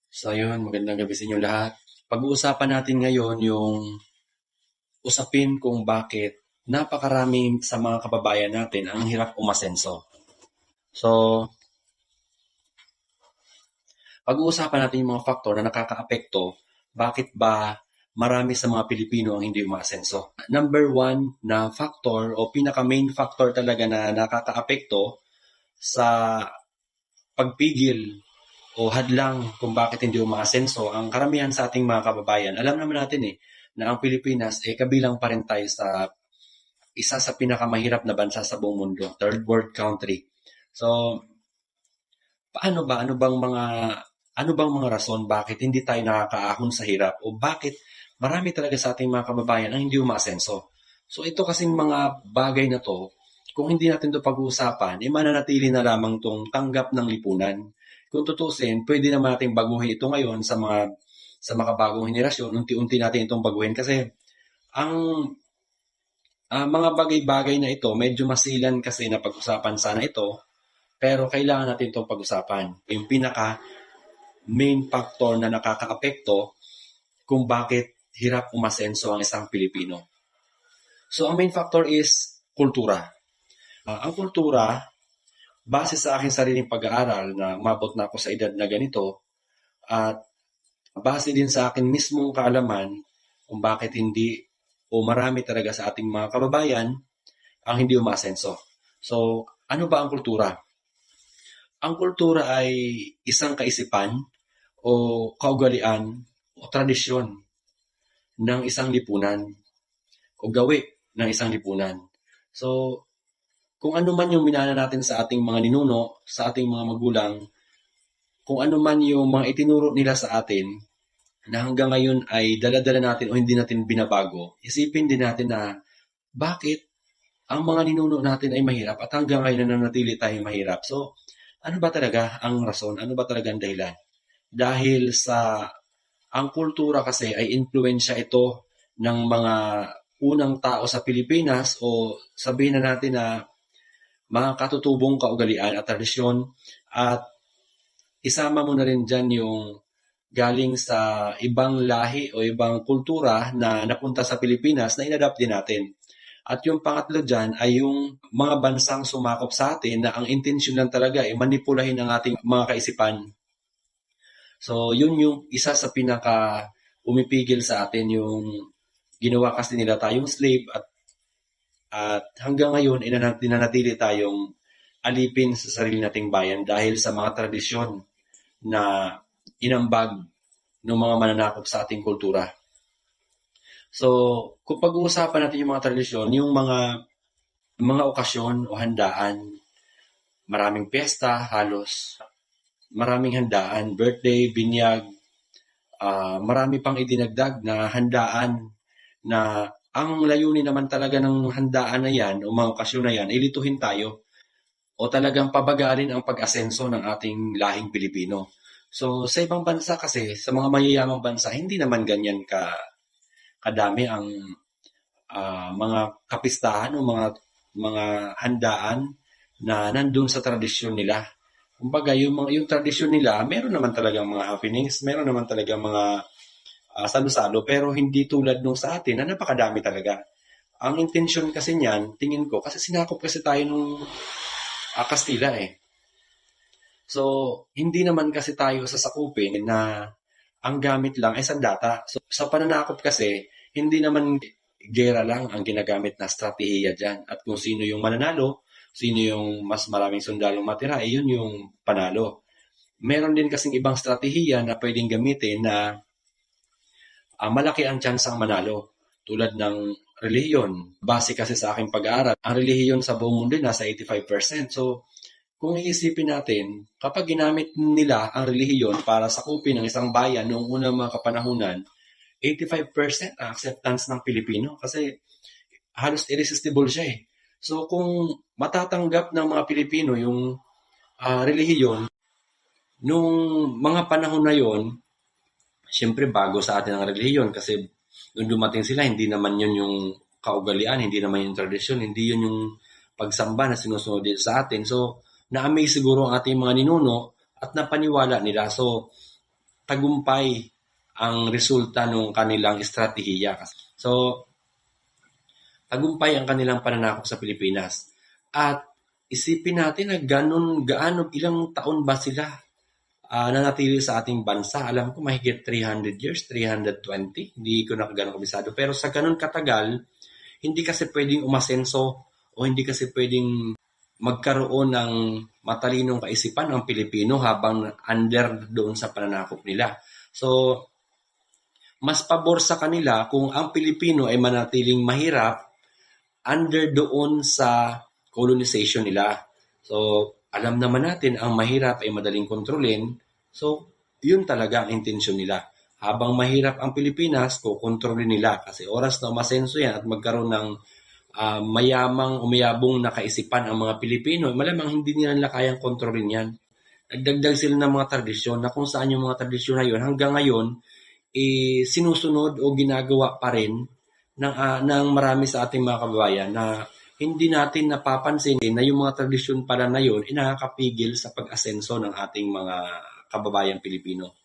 So ayun, magandang gabi sa inyo lahat. Pag-uusapan natin ngayon yung usapin kung bakit napakarami sa mga kababayan natin ang hirap umasenso. So, pag-uusapan natin yung mga faktor na nakakaapekto, bakit ba marami sa mga Pilipino ang hindi umasenso. Number one na factor o pinaka-main factor talaga na nakakaapekto sa pagpigil o hadlang kung bakit hindi umaasenso ang karamihan sa ating mga kababayan. Alam naman natin na ang Pilipinas kabilang pa rin tayo sa isa sa pinakamahirap na bansa sa buong mundo, third world country. So, paano ba? Ano bang mga rason bakit hindi tayo nakakaahon sa hirap o bakit marami talaga sa ating mga kababayan ang hindi umaasenso? So, ito kasing mga bagay na to, kung hindi natin ito pag-uusapan, mananatili na lamang itong tanggap ng lipunan. Kung tutusin, pwede naman natin baguhin ito ngayon sa makabagong henerasyon, unti-unti natin itong baguhin kasi ang mga bagay-bagay na ito, medyo masilan kasi na pag-usapan sana ito, pero kailangan natin itong pag-usapan. Yung pinaka-main factor na nakakaapekto kung bakit hirap umasenso ang isang Pilipino. So, ang main factor is kultura. Ang kultura, base sa aking sariling pag-aaral na umabot na ako sa edad na ganito, at base din sa akin mismong kaalaman kung bakit hindi o marami talaga sa ating mga kababayan ang hindi umasenso. So, ano ba ang kultura? Ang kultura ay isang kaisipan o kaugalian o tradisyon ng isang lipunan o gawi ng isang lipunan. So, kung ano man yung minana natin sa ating mga ninuno, sa ating mga magulang, kung ano man yung mga itinuro nila sa atin, na hanggang ngayon ay dala-dala natin o hindi natin binabago, isipin din natin na bakit ang mga ninuno natin ay mahirap at hanggang ngayon nananatili tayo mahirap. So, ano ba talaga ang rason? Ano ba talaga ang dahilan? Dahil ang kultura kasi ay impluensya ito ng mga unang tao sa Pilipinas o sabihin na natin na mga katutubong kaugalian at tradisyon at isama mo na rin dyan yung galing sa ibang lahi o ibang kultura na napunta sa Pilipinas na inadapt din natin. At yung pangatlo dyan ay yung mga bansang sumakop sa atin na ang intensyon lang talaga ay manipulahin ang ating mga kaisipan. So, yun yung isa sa pinaka umipigil sa atin yung ginawa kasi nila tayong slave at hanggang ngayon nanatili tayong alipin sa sarili nating bayan dahil sa mga tradisyon na inambag ng mga mananakop sa ating kultura. So, kung pag-uusapan natin yung mga tradisyon, yung mga okasyon o handaan, maraming piyesta, halos maraming handaan, birthday, binyag, marami pang idinagdag na handaan na ang layunin naman talaga ng handaan na yan o mga okasyon na yan, ilituhin tayo o talagang pabagalin ang pag-asenso ng ating lahing Pilipino. So, sa ibang bansa kasi, sa mga mayayamang bansa, hindi naman ganyan kadami ang mga kapistahan o mga handaan na nandun sa tradisyon nila. Kumbaga, yung tradisyon nila, meron naman talagang mga happenings, meron naman talagang mga salo-salo, pero hindi tulad nung sa atin na napakadami talaga. Ang intensyon kasi niyan, tingin ko, kasi sinakop kasi tayo nung Kastila So, hindi naman kasi tayo sasakupin na ang gamit lang ay sandata. So, sa pananakop kasi, hindi naman gera lang ang ginagamit na strategiya dyan. At kung sino yung mananalo, sino yung mas maraming sundalong matira, yun yung panalo. Meron din kasing ibang strategiya na pwedeng gamitin na malaki ang tsansang manalo. Tulad ng relihiyon. Base kasi sa aking pag-aaral, ang relihiyon sa buong mundo nasa 85%. So, kung iisipin natin, kapag ginamit nila ang relihiyon para sakupin ng isang bayan noong unang mga kapanahunan, 85% ang acceptance ng Pilipino kasi halos irresistible siya So kung matatanggap ng mga Pilipino yung relihiyon, nung mga panahon na yon, siyempre bago sa atin ang relihiyon kasi nung dumating sila, hindi naman yun yung kaugalian, hindi naman yung tradisyon, hindi yun yung pagsamba na sinusunod dito sa atin. So, na-amaze siguro ang ating mga ninuno at napaniwala nila. So, tagumpay ang resulta ng kanilang estratehiya. So, tagumpay ang kanilang pananakop sa Pilipinas. At isipin natin na ilang taon ba sila nanatili sa ating bansa. Alam ko mahigit 300 years, 320. Hindi ko na gano'ng kabisado. Pero sa ganun katagal, hindi kasi pwedeng umasenso o hindi kasi pwedeng magkaroon ng matalinong kaisipan ang Pilipino habang under doon sa pananakop nila. So, mas pabor sa kanila kung ang Pilipino ay manatiling mahirap under doon sa colonization nila. So, alam naman natin ang mahirap ay madaling kontrolin. So, yun talaga ang intensyon nila. Habang mahirap ang Pilipinas, kukontrolin nila kasi oras na umasenso yan at magkaroon ng umayabong na kaisipan ang mga Pilipino, malamang hindi nila kayang kontrolin yan. Nagdagdag sila ng mga tradisyon na kung saan yung mga tradisyon na yun hanggang ngayon sinusunod o ginagawa pa rin ng marami sa ating mga kababayan na hindi natin napapansin na yung mga tradisyon pala na yun nakakapigil sa pag-asenso ng ating mga kababayan Pilipino.